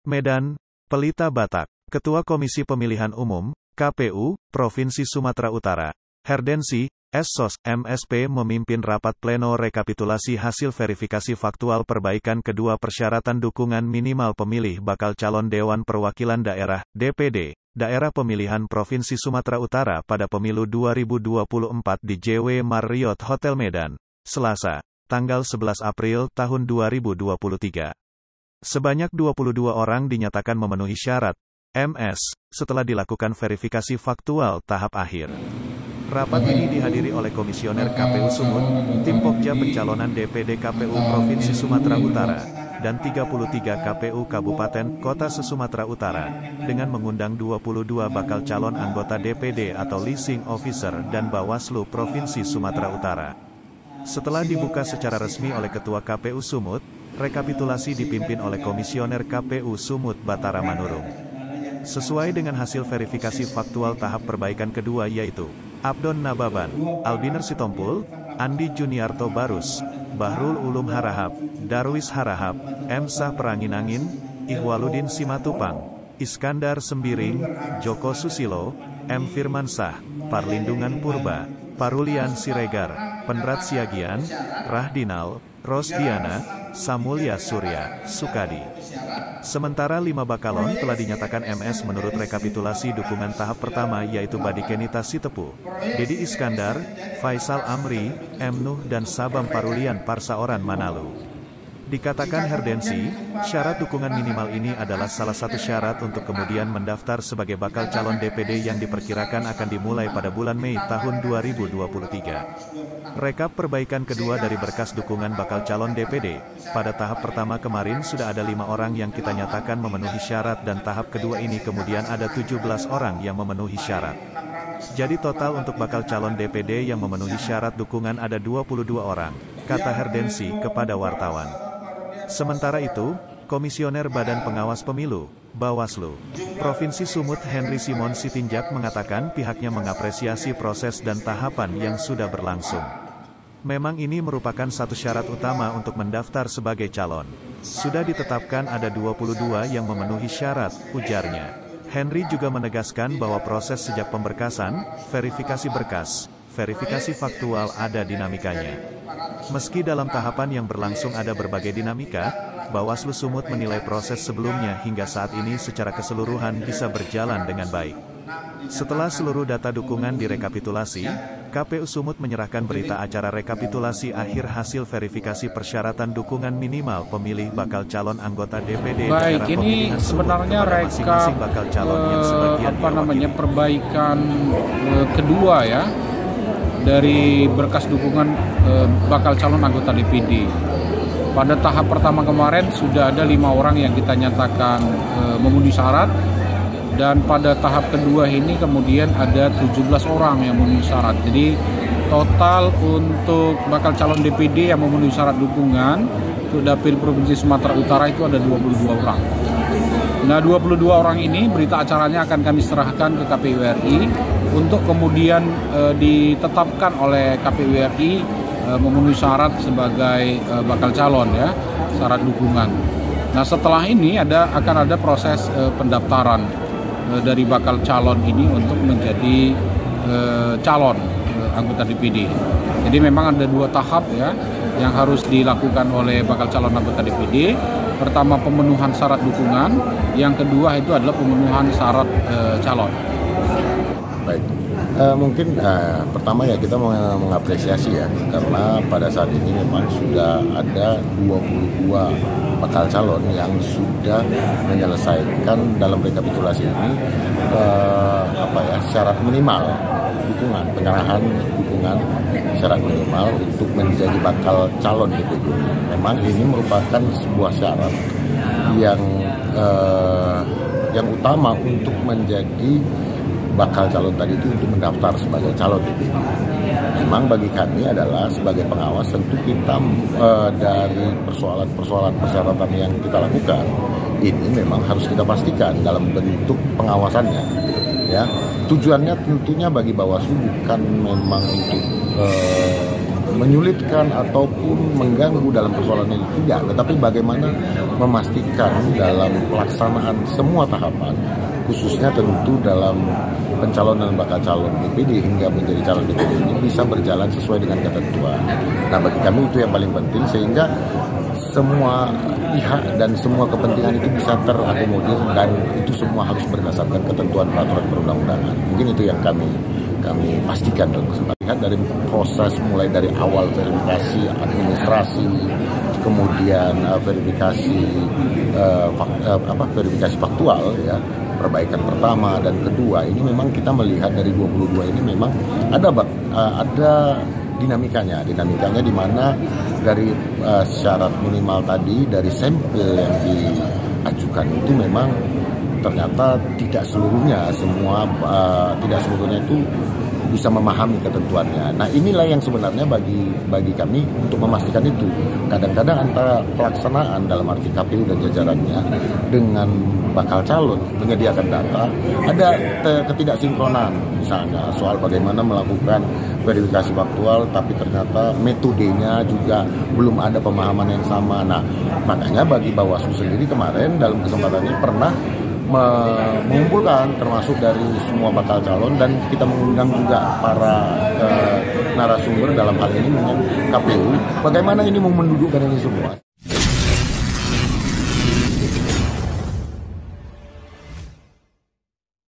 Medan, Pelita Batak. Ketua Komisi Pemilihan Umum, KPU, Provinsi Sumatera Utara, Herdensi, Essos, MSP memimpin rapat pleno rekapitulasi hasil verifikasi faktual perbaikan kedua persyaratan dukungan minimal pemilih bakal calon Dewan Perwakilan Daerah, DPD, Daerah Pemilihan Provinsi Sumatera Utara pada pemilu 2024 di JW Marriott Hotel Medan, Selasa, tanggal 11 April tahun 2023. Sebanyak 22 orang dinyatakan memenuhi syarat, MS, setelah dilakukan verifikasi faktual tahap akhir. Rapat ini dihadiri oleh Komisioner KPU Sumut, Tim Pokja Pencalonan DPD KPU Provinsi Sumatera Utara, dan 33 KPU Kabupaten Kota se-Sumatera Utara, dengan mengundang 22 bakal calon anggota DPD atau Leasing Officer dan Bawaslu Provinsi Sumatera Utara. Setelah dibuka secara resmi oleh Ketua KPU Sumut, rekapitulasi dipimpin oleh Komisioner KPU Sumut Batara Manurung. Sesuai dengan hasil verifikasi faktual tahap perbaikan kedua yaitu Abdon Nababan, Albiner Sitompul, Andi Juniarto Barus, Bahrul Ulum Harahap, Darwis Harahap, M. Sah Peranginangin, Ihwaluddin Simatupang, Iskandar Sembiring, Joko Susilo, M. Firmansah, Parlindungan Purba, Parulian Siregar, Penrat Siagian, Rahdinal, Rosdiana, Samulya Surya, Sukadi. Sementara 5 bakalon telah dinyatakan MS menurut rekapitulasi dukungan tahap pertama yaitu Badi Kenita Sitepu, Dedi Iskandar, Faisal Amri, M. Nuh dan Sabam Parulian Parsaoran Manalu. Dikatakan Herdensi, syarat dukungan minimal ini adalah salah satu syarat untuk kemudian mendaftar sebagai bakal calon DPD yang diperkirakan akan dimulai pada bulan Mei tahun 2023. Rekap perbaikan kedua dari berkas dukungan bakal calon DPD, pada tahap pertama kemarin sudah ada 5 orang yang kita nyatakan memenuhi syarat dan tahap kedua ini kemudian ada 17 orang yang memenuhi syarat. Jadi total untuk bakal calon DPD yang memenuhi syarat dukungan ada 22 orang, kata Herdensi kepada wartawan. Sementara itu, Komisioner Badan Pengawas Pemilu, Bawaslu, Provinsi Sumut Henry Simon Sitinjak mengatakan pihaknya mengapresiasi proses dan tahapan yang sudah berlangsung. Memang ini merupakan satu syarat utama untuk mendaftar sebagai calon. Sudah ditetapkan ada 22 yang memenuhi syarat, ujarnya. Henry juga menegaskan bahwa proses sejak pemberkasan, verifikasi berkas, verifikasi faktual ada dinamikanya. Meski dalam tahapan yang berlangsung ada berbagai dinamika, Bawaslu Sumut menilai proses sebelumnya hingga saat ini secara keseluruhan bisa berjalan dengan baik. Setelah seluruh data dukungan direkapitulasi, KPU Sumut menyerahkan berita acara rekapitulasi akhir hasil verifikasi persyaratan dukungan minimal pemilih bakal calon anggota DPD daerah pemilihan Sumut kepada masing-masing bakal calon yang sebagian perbaikan kedua ya dari berkas dukungan bakal calon anggota DPD. Pada tahap pertama kemarin sudah ada 5 orang yang kita nyatakan memenuhi syarat, dan pada tahap kedua ini kemudian ada 17 orang yang memenuhi syarat. Jadi total untuk bakal calon DPD yang memenuhi syarat dukungan untuk Dapil Provinsi Sumatera Utara itu ada 22 orang. Nah, 22 orang ini berita acaranya akan kami serahkan ke KPU RI untuk kemudian ditetapkan oleh KPU RI memenuhi syarat sebagai bakal calon ya, syarat dukungan. Nah, setelah ini akan ada proses pendaftaran dari bakal calon ini untuk menjadi calon anggota DPD. Jadi memang ada 2 tahap ya yang harus dilakukan oleh bakal calon anggota DPD. Pertama pemenuhan syarat dukungan, yang kedua itu adalah pemenuhan syarat calon. Baik, mungkin pertama ya kita mengapresiasi ya, karena pada saat ini memang sudah ada 22 bakal calon yang sudah menyelesaikan dalam rekapitulasi ini syarat minimal dukungan, penyerahan dukungan syarat minimal untuk menjadi bakal calon DPD. Memang ini merupakan sebuah syarat yang utama untuk menjadi bakal calon tadi itu untuk mendaftar sebagai calon DPD. Memang bagi kami adalah sebagai pengawas tentu kita dari persoalan persyaratan yang kita lakukan ini memang harus kita pastikan dalam bentuk pengawasannya. Ya, tujuannya tentunya bagi Bawaslu bukan memang untuk menyulitkan ataupun mengganggu dalam persoalan ini, tidak, tetapi bagaimana memastikan dalam pelaksanaan semua tahapan, khususnya tentu dalam pencalonan bakal calon DPD hingga menjadi calon DPD ini bisa berjalan sesuai dengan ketentuan. Nah, bagi kami itu yang paling penting, sehingga semua pihak dan semua kepentingan itu bisa terakomodir, dan itu semua harus berdasarkan ketentuan peraturan perundang-undangan. Mungkin itu yang kami pastikan dalam kesempatan dari proses, mulai dari awal verifikasi administrasi, kemudian verifikasi verifikasi faktual, ya, perbaikan pertama dan kedua. Ini memang kita melihat dari 22 ini memang ada dinamikanya di mana dari syarat minimal tadi, dari sampel yang diajukan itu memang ternyata tidak seluruhnya itu bisa memahami ketentuannya. Nah, inilah yang sebenarnya bagi kami untuk memastikan itu. Kadang-kadang antara pelaksanaan dalam arti KPU dan jajarannya dengan bakal calon menyediakan data ada ketidaksinkronan, misalnya soal bagaimana melakukan verifikasi faktual, tapi ternyata metodenya juga belum ada pemahaman yang sama. Nah, makanya bagi Bawaslu sendiri kemarin dalam kesempatan ini pernah mengumpulkan termasuk dari semua bakal calon, dan kita mengundang juga para narasumber dalam hal ini KPU, bagaimana ini mau mendudukkan ini semua.